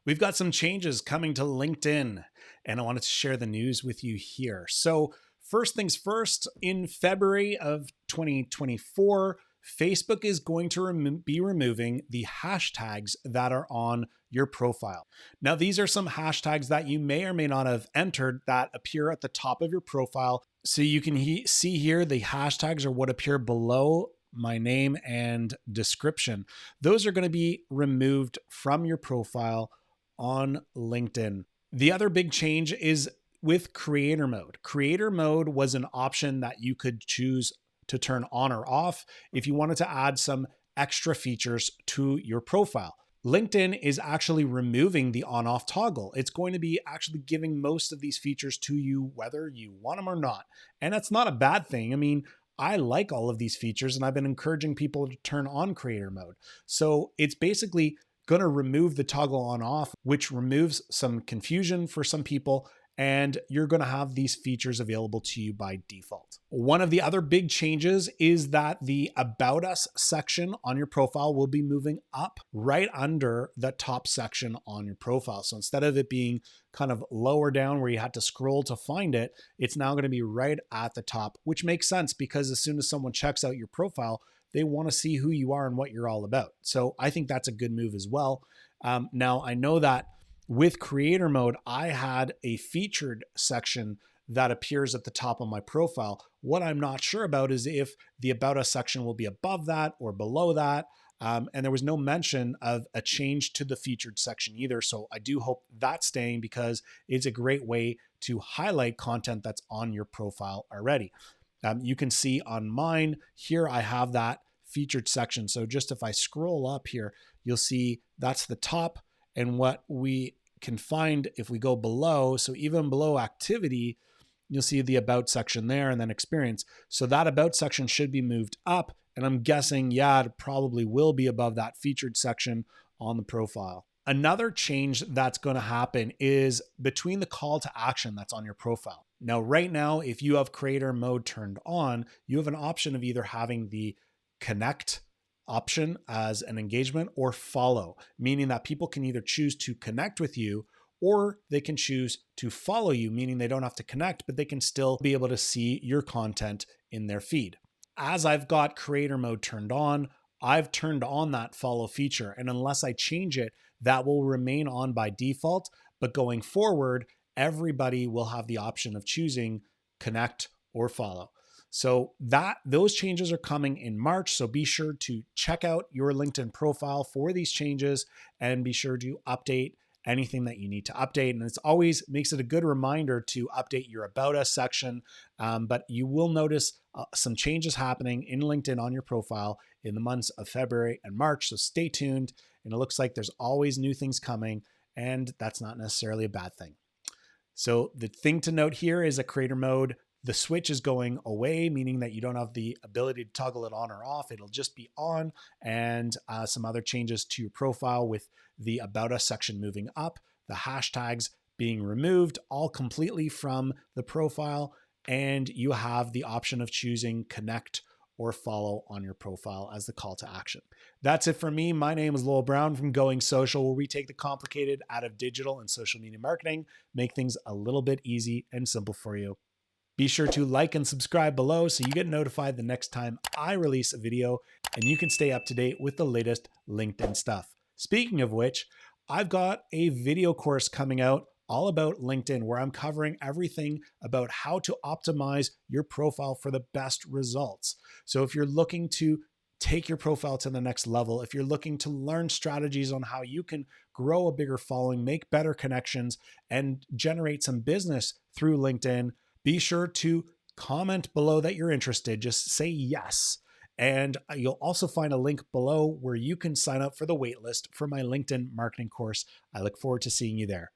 We've got some changes coming to LinkedIn, and I wanted to share the news with you here. So, first things first, in February of 2024, Facebook is going to be removing the hashtags that are on your profile. Now, these are some hashtags that you may or may not have entered that appear at the top of your profile. So you can see here the hashtags are what appear below my name and description. Those are going to be removed from your profile on LinkedIn. The other big change is with creator mode. Creator mode was an option that you could choose to turn on or off if you wanted to add some extra features to your profile. LinkedIn is actually removing the on-off toggle. It's going to be actually giving most of these features to you whether you want them or not. And that's not a bad thing. I mean, I like all of these features and I've been encouraging people to turn on creator mode. So it's basically going to remove the toggle on off, which removes some confusion for some people, and you're going to have these features available to you by default. One of the other big changes is that the About Us section on your profile will be moving up right under the top section on your profile. So instead of it being kind of lower down where you had to scroll to find it, it's now going to be right at the top, which makes sense because as soon as someone checks out your profile, they want to see who you are and what you're all about. So I think that's a good move as well. Now, I know that with creator mode, I had a featured section that appears at the top of my profile. What I'm not sure about is if the About Us section will be above that or below that. And there was no mention of a change to the featured section either. So I do hope that's staying because it's a great way to highlight content that's on your profile already. You can see on mine here, I have that featured section. So just if I scroll up here, you'll see that's the top. And what we can find if we go below, so even below activity, you'll see the About section there and then experience. So that About section should be moved up. And I'm guessing, yeah, it probably will be above that featured section on the profile. Another change that's going to happen is between the call to action that's on your profile. Now, right now, if you have creator mode turned on, you have an option of either having the connect option as an engagement or follow, meaning that people can either choose to connect with you or they can choose to follow you, meaning they don't have to connect, but they can still be able to see your content in their feed. As I've got creator mode turned on, I've turned on that follow feature. And unless I change it, that will remain on by default. But going forward, everybody will have the option of choosing connect or follow. So those changes are coming in March. So be sure to check out your LinkedIn profile for these changes and be sure to update anything that you need to update. And it's always makes it a good reminder to update your About Us section. But you will notice some changes happening in LinkedIn on your profile in the months of February and March. So stay tuned. And it looks like there's always new things coming, and that's not necessarily a bad thing. So the thing to note here is a creator mode. The switch is going away, meaning that you don't have the ability to toggle it on or off. It'll just be on, and some other changes to your profile with the About Us section moving up, the hashtags being removed all completely from the profile, and you have the option of choosing connect or follow on your profile as the call to action. That's it for me. My name is Lowell Brown from Going Social, where we take the complicated out of digital and social media marketing, make things a little bit easy and simple for you. Be sure to like and subscribe below so you get notified the next time I release a video and you can stay up to date with the latest LinkedIn stuff. Speaking of which, I've got a video course coming out all about LinkedIn where I'm covering everything about how to optimize your profile for the best results. So if you're looking to take your profile to the next level, if you're looking to learn strategies on how you can grow a bigger following, make better connections, and generate some business through LinkedIn, be sure to comment below that you're interested. Just say yes. And you'll also find a link below where you can sign up for the waitlist for my LinkedIn marketing course. I look forward to seeing you there.